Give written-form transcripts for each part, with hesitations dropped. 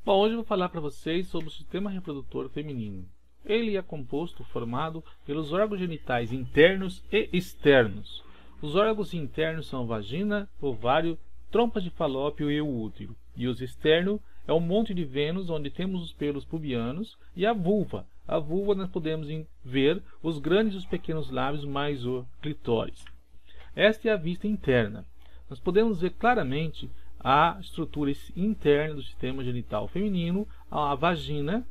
Bom, hoje eu vou falar para vocês sobre o sistema reprodutor feminino. Ele é formado pelos órgãos genitais internos e externos. Os órgãos internos são a vagina, ovário, trompas de falópio e o útero. E os externos é o monte de Vênus, onde temos os pelos pubianos, e a vulva. A vulva nós podemos ver os grandes e os pequenos lábios, mais o clitóris. Esta é a vista interna. Nós podemos ver claramente a estrutura interna do sistema genital feminino, a vagina,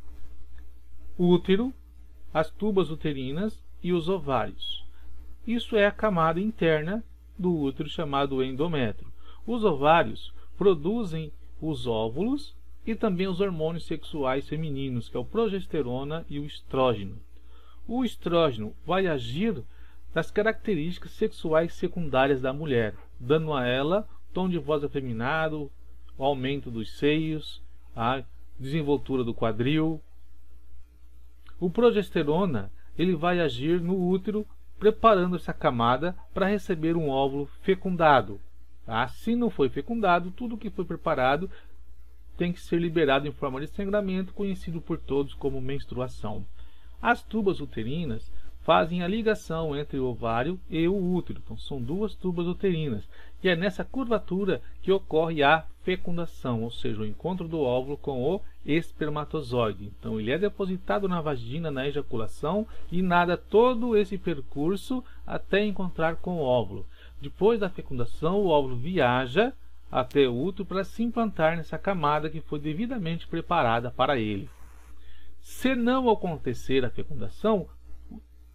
útero, as tubas uterinas e os ovários. Isso é a camada interna do útero, chamado endométrio. Os ovários produzem os óvulos e também os hormônios sexuais femininos, que é o progesterona e o estrógeno. O estrógeno vai agir nas características sexuais secundárias da mulher, dando a ela tom de voz afeminado, o aumento dos seios, a desenvoltura do quadril. O progesterona ele vai agir no útero, preparando essa camada para receber um óvulo fecundado. Tá? Se não foi fecundado, tudo que foi preparado tem que ser liberado em forma de sangramento, conhecido por todos como menstruação. As tubas uterinas fazem a ligação entre o ovário e o útero. Então, são duas tubas uterinas. E é nessa curvatura que ocorre a fecundação, ou seja, o encontro do óvulo com o espermatozoide. Então, ele é depositado na vagina, na ejaculação, e nada todo esse percurso até encontrar com o óvulo. Depois da fecundação, o óvulo viaja até o útero para se implantar nessa camada que foi devidamente preparada para ele. Se não acontecer a fecundação,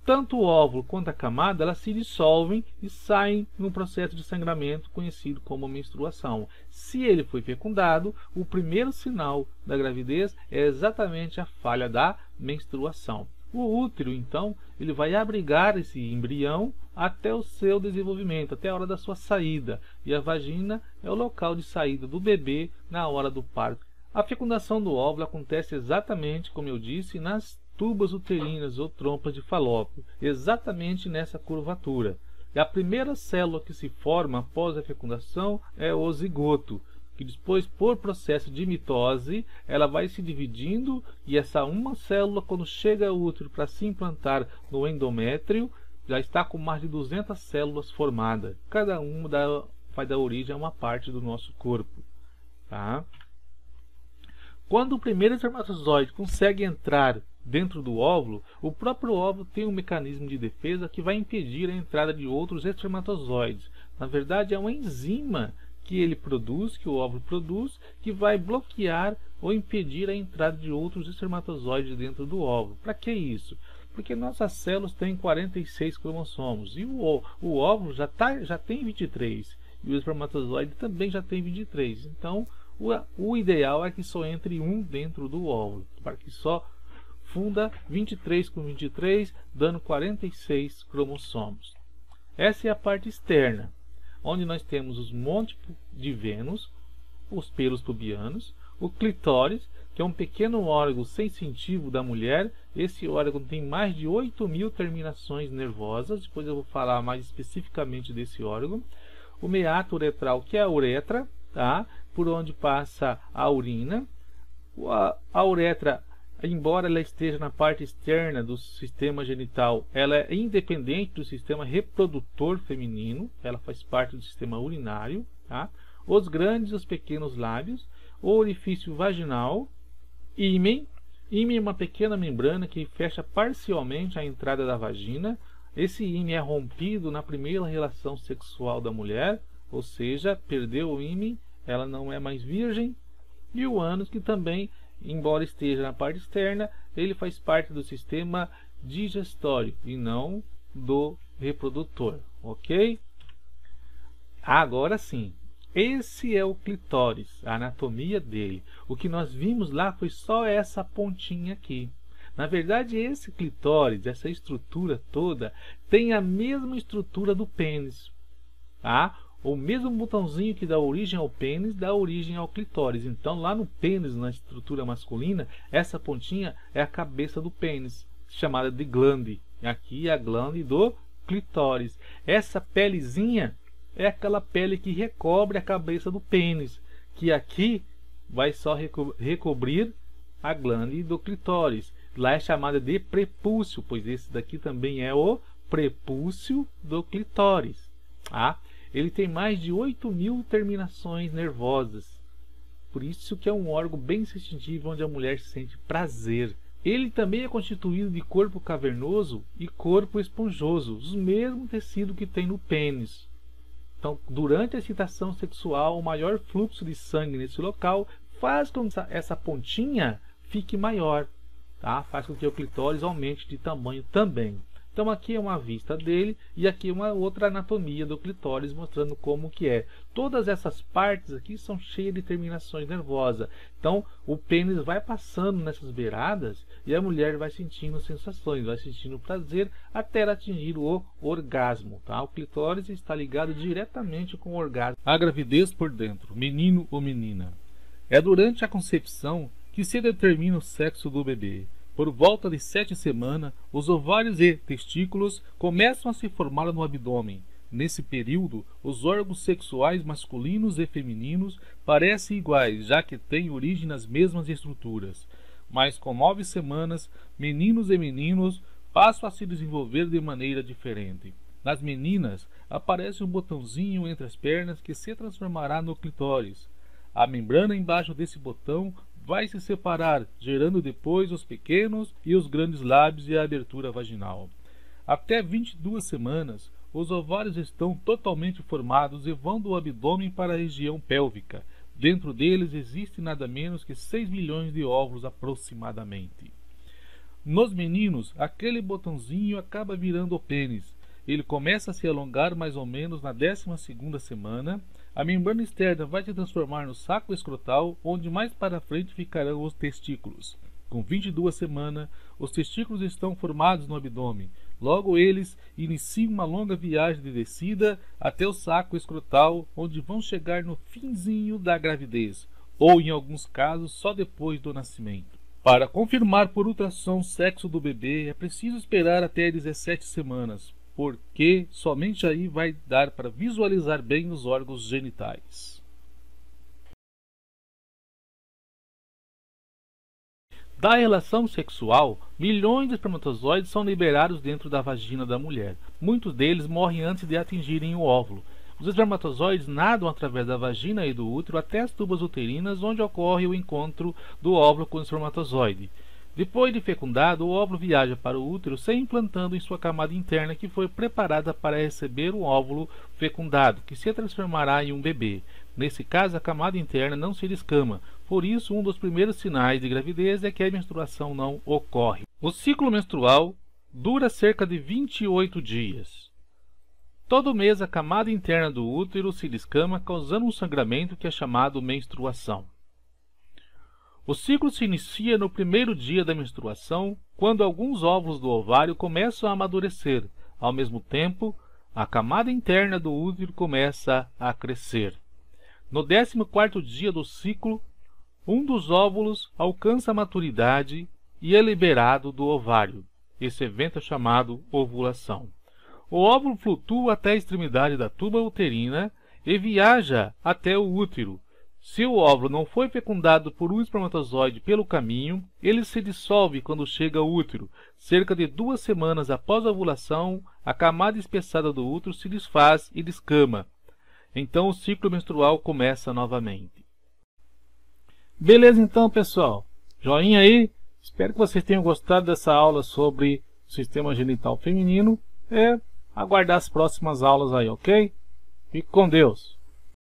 tanto o óvulo quanto a camada elas se dissolvem e saem num processo de sangramento conhecido como menstruação. Se ele foi fecundado, o primeiro sinal da gravidez é exatamente a falha da menstruação. O útero, então, ele vai abrigar esse embrião até o seu desenvolvimento, até a hora da sua saída. E a vagina é o local de saída do bebê na hora do parto. A fecundação do óvulo acontece exatamente, como eu disse, nas tubas uterinas ou trompas de falópio, exatamente nessa curvatura. E a primeira célula que se forma após a fecundação é o zigoto, que depois, por processo de mitose, ela vai se dividindo e essa uma célula, quando chega ao útero para se implantar no endométrio, já está com mais de 200 células formadas. Cada uma vai dar origem a uma parte do nosso corpo. Tá? Quando o primeiro espermatozoide consegue entrar dentro do óvulo, o próprio óvulo tem um mecanismo de defesa que vai impedir a entrada de outros espermatozoides. Na verdade, é uma enzima que ele produz, que o óvulo produz, que vai bloquear ou impedir a entrada de outros espermatozoides dentro do óvulo. Para que isso? Porque nossas células têm 46 cromossomos e o óvulo já tem 23 e o espermatozoide também já tem 23. Então, o ideal é que só entre um dentro do óvulo, para que só funda 23 com 23, dando 46 cromossomos. Essa é a parte externa, onde nós temos os montes de Vênus, os pelos pubianos, o clitóris, que é um pequeno órgão sensitivo da mulher. Esse órgão tem mais de 8.000 terminações nervosas, depois eu vou falar mais especificamente desse órgão. O meato uretral, que é a uretra, tá? Por onde passa a urina. A uretra, embora ela esteja na parte externa do sistema genital, ela é independente do sistema reprodutor feminino, ela faz parte do sistema urinário. Tá? Os grandes e os pequenos lábios, o orifício vaginal, ímen. Ímen é uma pequena membrana que fecha parcialmente a entrada da vagina. Esse ímen é rompido na primeira relação sexual da mulher, ou seja, perdeu o ímen, ela não é mais virgem. E o ânus, que também, embora esteja na parte externa, ele faz parte do sistema digestório e não do reprodutor, ok? Agora sim, esse é o clitóris, a anatomia dele. O que nós vimos lá foi só essa pontinha aqui. Na verdade, esse clitóris, essa estrutura toda, tem a mesma estrutura do pênis, tá? O mesmo botãozinho que dá origem ao pênis dá origem ao clitóris. Então, lá no pênis, na estrutura masculina, essa pontinha é a cabeça do pênis, chamada de glande. Aqui é a glande do clitóris. Essa pelezinha é aquela pele que recobre a cabeça do pênis, que aqui vai só recobrir a glândula do clitóris. Lá é chamada de prepúcio, pois esse daqui também é o prepúcio do clitóris. Tá? Ele tem mais de 8.000 terminações nervosas. Por isso que é um órgão bem sensitivo, onde a mulher sente prazer. Ele também é constituído de corpo cavernoso e corpo esponjoso, os mesmos tecidos que tem no pênis. Então, durante a excitação sexual, o maior fluxo de sangue nesse local faz com que essa pontinha fique maior, tá? Faz com que o clitóris aumente de tamanho também. Então aqui é uma vista dele e aqui uma outra anatomia do clitóris, mostrando como que é. Todas essas partes aqui são cheias de terminações nervosas. Então o pênis vai passando nessas beiradas e a mulher vai sentindo sensações, vai sentindo prazer até ela atingir o orgasmo. Tá? O clitóris está ligado diretamente com o orgasmo. A gravidez por dentro, menino ou menina. É durante a concepção que se determina o sexo do bebê. Por volta de 7 semanas, os ovários e testículos começam a se formar no abdômen. Nesse período, os órgãos sexuais masculinos e femininos parecem iguais, já que têm origem nas mesmas estruturas. Mas com 9 semanas, meninos e meninos passam a se desenvolver de maneira diferente. Nas meninas, aparece um botãozinho entre as pernas que se transformará no clitóris. A membrana embaixo desse botão vai se separar, gerando depois os pequenos e os grandes lábios e a abertura vaginal. Até 22 semanas, os ovários estão totalmente formados e vão do abdômen para a região pélvica. Dentro deles existe nada menos que 6 milhões de óvulos aproximadamente. Nos meninos, aquele botãozinho acaba virando o pênis. Ele começa a se alongar mais ou menos na 12ª semana. A membrana externa vai se transformar no saco escrotal, onde mais para frente ficarão os testículos. Com 22 semanas, os testículos estão formados no abdômen. Logo eles iniciam uma longa viagem de descida até o saco escrotal, onde vão chegar no finzinho da gravidez, ou em alguns casos só depois do nascimento. Para confirmar por ultrassom o sexo do bebê, é preciso esperar até 17 semanas, porque somente aí vai dar para visualizar bem os órgãos genitais. Da relação sexual, milhões de espermatozoides são liberados dentro da vagina da mulher. Muitos deles morrem antes de atingirem o óvulo. Os espermatozoides nadam através da vagina e do útero até as tubas uterinas, onde ocorre o encontro do óvulo com o espermatozoide. Depois de fecundado, o óvulo viaja para o útero, se implantando em sua camada interna, que foi preparada para receber o óvulo fecundado, que se transformará em um bebê. Nesse caso, a camada interna não se descama, por isso um dos primeiros sinais de gravidez é que a menstruação não ocorre. O ciclo menstrual dura cerca de 28 dias. Todo mês a camada interna do útero se descama, causando um sangramento que é chamado menstruação. O ciclo se inicia no primeiro dia da menstruação, quando alguns óvulos do ovário começam a amadurecer. Ao mesmo tempo, a camada interna do útero começa a crescer. No 14º dia do ciclo, um dos óvulos alcança a maturidade e é liberado do ovário. Esse evento é chamado ovulação. O óvulo flutua até a extremidade da tuba uterina e viaja até o útero. Se o óvulo não foi fecundado por um espermatozoide pelo caminho, ele se dissolve quando chega ao útero. Cerca de 2 semanas após a ovulação, a camada espessada do útero se desfaz e descama. Então o ciclo menstrual começa novamente. Beleza então, pessoal? Joinha aí. Espero que vocês tenham gostado dessa aula sobre o sistema genital feminino. Aguardar as próximas aulas aí, ok? Fique com Deus.